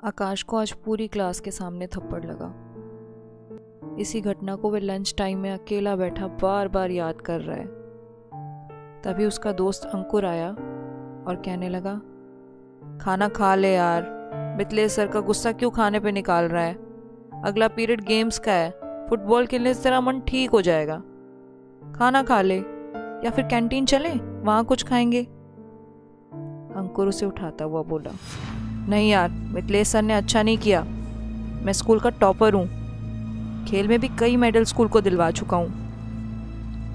आकाश को आज पूरी क्लास के सामने थप्पड़ लगा। इसी घटना को वह लंच टाइम में अकेला बैठा बार बार याद कर रहा है। तभी उसका दोस्त अंकुर आया और कहने लगा, खाना खा ले यार, मिथिलेश सर का गुस्सा क्यों खाने पे निकाल रहा है? अगला पीरियड गेम्स का है, फुटबॉल खेलने से तेरा मन ठीक हो जाएगा। खाना खा ले या फिर कैंटीन चले, वहां कुछ खाएंगे। अंकुर उसे उठाता हुआ बोला, नहीं यार, मिथिलेश सर ने अच्छा नहीं किया। मैं स्कूल का टॉपर हूँ, खेल में भी कई मेडल स्कूल को दिलवा चुका हूँ।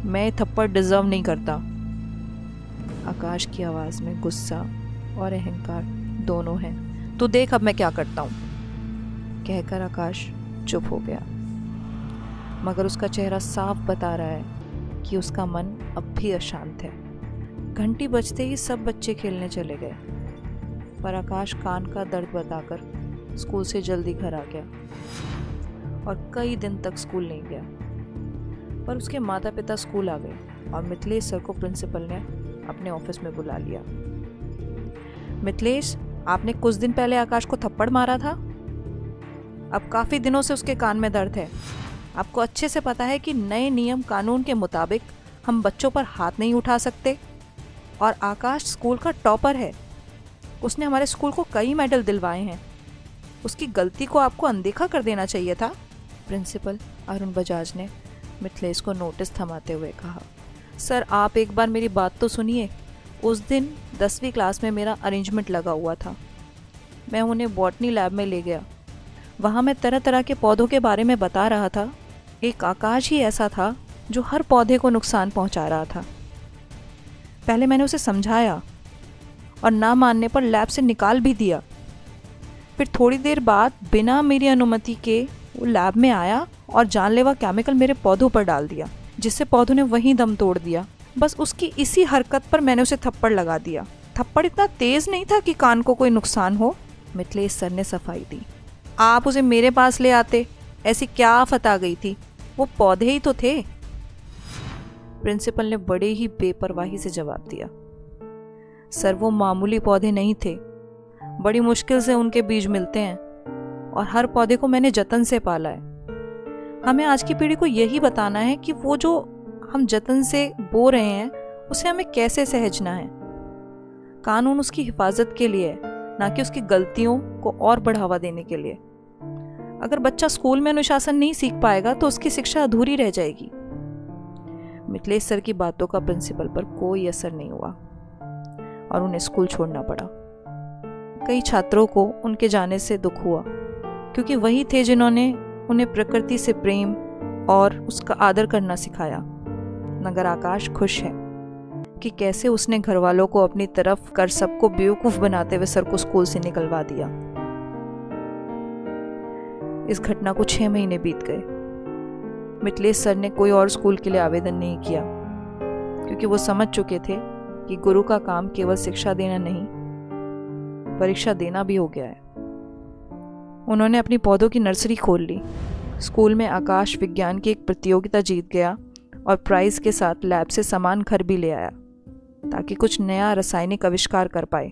मैं थप्पड़ डिजर्व नहीं करता। आकाश की आवाज़ में गुस्सा और अहंकार दोनों हैं। तू देख अब मैं क्या करता हूँ, कहकर आकाश चुप हो गया। मगर उसका चेहरा साफ बता रहा है कि उसका मन अब भी अशांत है। घंटी बजते ही सब बच्चे खेलने चले गए, पर आकाश कान का दर्द बताकर स्कूल से जल्दी घर आ गया और कई दिन तक स्कूल नहीं गया। पर उसके माता पिता स्कूल आ गए और मिथिलेश सर को प्रिंसिपल ने अपने ऑफिस में बुला लिया। मिथिलेश, आपने कुछ दिन पहले आकाश को थप्पड़ मारा था। अब काफ़ी दिनों से उसके कान में दर्द है। आपको अच्छे से पता है कि नए नियम कानून के मुताबिक हम बच्चों पर हाथ नहीं उठा सकते। और आकाश स्कूल का टॉपर है, उसने हमारे स्कूल को कई मेडल दिलवाए हैं। उसकी गलती को आपको अनदेखा कर देना चाहिए था। प्रिंसिपल अरुण बजाज ने मिथिलेश को नोटिस थमाते हुए कहा, सर आप एक बार मेरी बात तो सुनिए। उस दिन 10वीं क्लास में मेरा अरेंजमेंट लगा हुआ था। मैं उन्हें बॉटनी लैब में ले गया। वहाँ मैं तरह तरह के पौधों के बारे में बता रहा था। एक आकाश ही ऐसा था जो हर पौधे को नुकसान पहुँचा रहा था। पहले मैंने उसे समझाया और ना मानने पर लैब से निकाल भी दिया। फिर थोड़ी देर बाद बिना मेरी अनुमति के वो लैब में आया और जानलेवा केमिकल मेरे पौधों पर डाल दिया, जिससे पौधों ने वहीं दम तोड़ दिया। बस उसकी इसी हरकत पर मैंने उसे थप्पड़ लगा दिया। थप्पड़ इतना तेज नहीं था कि कान को कोई नुकसान हो। मिथिलेश सर ने सफाई दी, आप उसे मेरे पास ले आते, ऐसी क्या आफत आ गई थी? वो पौधे ही तो थे। प्रिंसिपल ने बड़े ही बेपरवाही से जवाब दिया, सर वो मामूली पौधे नहीं थे। बड़ी मुश्किल से उनके बीज मिलते हैं और हर पौधे को मैंने जतन से पाला है। हमें आज की पीढ़ी को यही बताना है कि वो जो हम जतन से बो रहे हैं उसे हमें कैसे सहेजना है। कानून उसकी हिफाजत के लिए है, ना कि उसकी गलतियों को और बढ़ावा देने के लिए। अगर बच्चा स्कूल में अनुशासन नहीं सीख पाएगा तो उसकी शिक्षा अधूरी रह जाएगी। मिथिलेश सर की बातों का प्रिंसिपल पर कोई असर नहीं हुआ और उन्हें स्कूल छोड़ना पड़ा। कई छात्रों को उनके जाने से दुख हुआ, क्योंकि वही थे जिन्होंने उन्हें प्रकृति से प्रेम और उसका आदर करना सिखाया। मगर आकाश खुश है कि कैसे उसने घर वालों को अपनी तरफ कर सबको बेवकूफ बनाते हुए सर को स्कूल से निकलवा दिया। इस घटना को 6 महीने बीत गए। मिथिलेश सर ने कोई और स्कूल के लिए आवेदन नहीं किया, क्योंकि वो समझ चुके थे कि गुरु का काम केवल शिक्षा देना नहीं, परीक्षा देना भी हो गया है। उन्होंने अपनी पौधों की नर्सरी खोल ली। स्कूल में आकाश विज्ञान की एक प्रतियोगिता जीत गया और प्राइज के साथ लैब से सामान घर भी ले आया, ताकि कुछ नया रासायनिक आविष्कार कर पाए।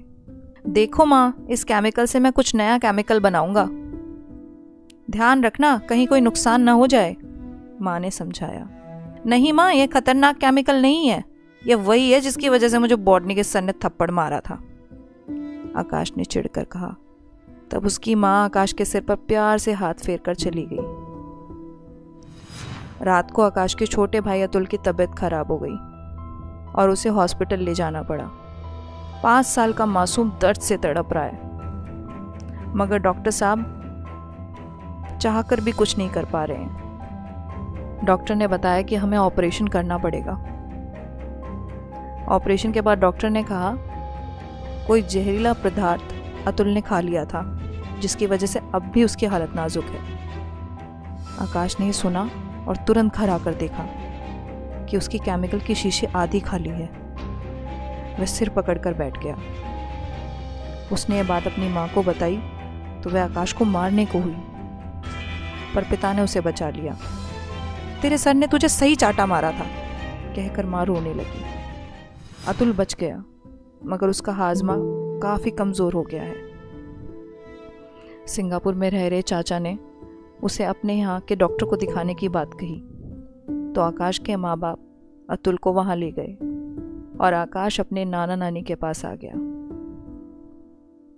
देखो माँ, इस केमिकल से मैं कुछ नया केमिकल बनाऊंगा। ध्यान रखना कहीं कोई नुकसान ना हो जाए, माँ ने समझाया। नहीं माँ, यह खतरनाक केमिकल नहीं है, यह वही है जिसकी वजह से मुझे बॉटनी के सर ने थप्पड़ मारा था, आकाश ने चिढ़कर कहा। तब उसकी माँ आकाश के सिर पर प्यार से हाथ फेर कर चली गई। रात को आकाश के छोटे भाई अतुल की तबीयत खराब हो गई और उसे हॉस्पिटल ले जाना पड़ा। 5 साल का मासूम दर्द से तड़प रहा है, मगर डॉक्टर साहब चाहकर भी कुछ नहीं कर पा रहे हैं। डॉक्टर ने बताया कि हमें ऑपरेशन करना पड़ेगा। ऑपरेशन के बाद डॉक्टर ने कहा कोई जहरीला पदार्थ अतुल ने खा लिया था, जिसकी वजह से अब भी उसकी हालत नाजुक है। आकाश ने सुना और तुरंत घर आकर देखा कि उसकी केमिकल की शीशी आधी खाली है। वह सिर पकड़कर बैठ गया। उसने ये बात अपनी माँ को बताई तो वह आकाश को मारने को हुई, पर पिता ने उसे बचा लिया। तेरे सर ने तुझे सही चाटा मारा था, कहकर माँ रोने लगी। अतुल बच गया, मगर उसका हाजमा काफ़ी कमज़ोर हो गया है। सिंगापुर में रह रहे चाचा ने उसे अपने यहाँ के डॉक्टर को दिखाने की बात कही तो आकाश के माँ बाप अतुल को वहाँ ले गए और आकाश अपने नाना नानी के पास आ गया।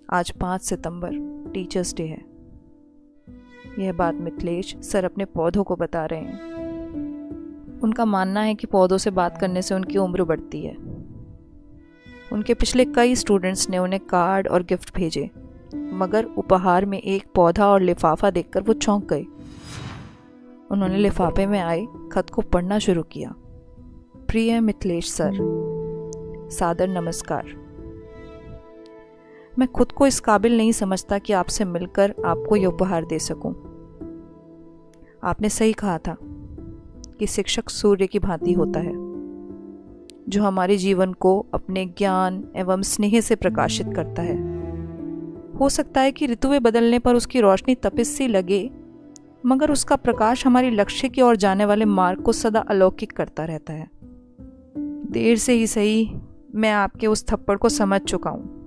आज 5 सितंबर टीचर्स डे है। यह बात मिथिलेश सर अपने पौधों को बता रहे हैं। उनका मानना है कि पौधों से बात करने से उनकी उम्र बढ़ती है। उनके पिछले कई स्टूडेंट्स ने उन्हें कार्ड और गिफ्ट भेजे, मगर उपहार में एक पौधा और लिफाफा देखकर वो चौंक गए। उन्होंने लिफाफे में आए खत को पढ़ना शुरू किया। प्रिय मिथिलेश सर, सादर नमस्कार। मैं खुद को इस काबिल नहीं समझता कि आपसे मिलकर आपको ये उपहार दे सकूं। आपने सही कहा था कि शिक्षक सूर्य की भांति होता है, जो हमारे जीवन को अपने ज्ञान एवं स्नेह से प्रकाशित करता है। हो सकता है कि ऋतुएं बदलने पर उसकी रोशनी तपिश सी लगे, मगर उसका प्रकाश हमारी लक्ष्य की ओर जाने वाले मार्ग को सदा अलौकिक करता रहता है। देर से ही सही, मैं आपके उस थप्पड़ को समझ चुका हूँ।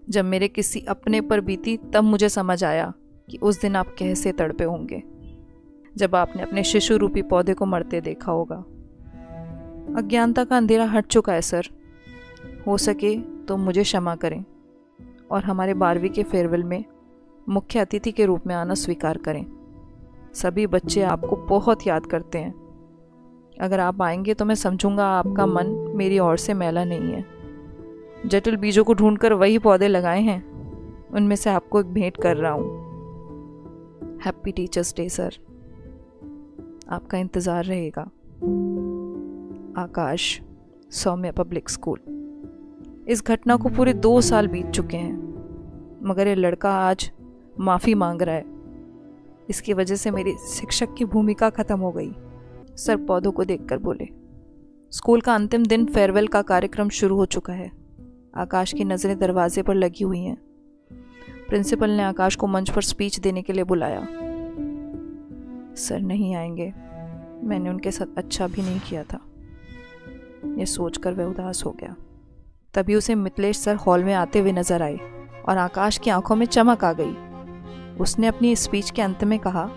जब मेरे किसी अपने पर बीती तब मुझे समझ आया कि उस दिन आप कैसे तड़पे होंगे जब आपने अपने शिशु रूपी पौधे को मरते देखा होगा। अज्ञानता का अंधेरा हट चुका है सर। हो सके तो मुझे क्षमा करें और हमारे 12वीं के फेयरवेल में मुख्य अतिथि के रूप में आना स्वीकार करें। सभी बच्चे आपको बहुत याद करते हैं। अगर आप आएंगे तो मैं समझूंगा आपका मन मेरी ओर से मैला नहीं है। जटिल बीजों को ढूंढकर वही पौधे लगाए हैं, उनमें से आपको एक भेंट कर रहा हूँ। Happy teachers day sir. आपका इंतज़ार रहेगा। आकाश, सौम्या पब्लिक स्कूल। इस घटना को पूरे 2 साल बीत चुके हैं, मगर ये लड़का आज माफ़ी मांग रहा है। इसकी वजह से मेरी शिक्षक की भूमिका ख़त्म हो गई। सर पौधों को देखकर बोले। स्कूल का अंतिम दिन फेयरवेल का कार्यक्रम शुरू हो चुका है। आकाश की नज़रें दरवाजे पर लगी हुई हैं। प्रिंसिपल ने आकाश को मंच पर स्पीच देने के लिए बुलाया। सर नहीं आएंगे, मैंने उनके साथ अच्छा भी नहीं किया था। यह सोचकर वह उदास हो गया। तभी उसे मिथिलेश सर हॉल में आते हुए नजर आए और आकाश की आंखों में चमक आ गई। उसने अपनी स्पीच के अंत में कहा,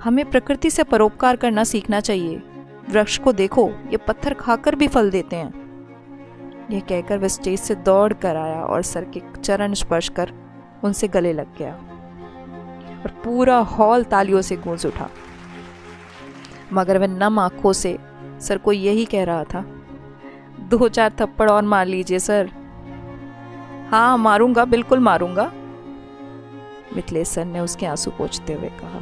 हमें प्रकृति से परोपकार करना सीखना चाहिए। वृक्ष को देखो, ये पत्थर खाकर भी फल देते हैं। यह कहकर वह स्टेज से दौड़ कर आया और सर के चरण स्पर्श कर उनसे गले लग गया और पूरा हॉल तालियों से गूंज उठा। मगर वह नम आंखों से सर को यही कह रहा था, 2-4 थप्पड़ और मार लीजिए सर। हाँ मारूंगा, बिल्कुल मारूंगा, मिथिलेश सर ने उसके आंसू पोंछते हुए कहा।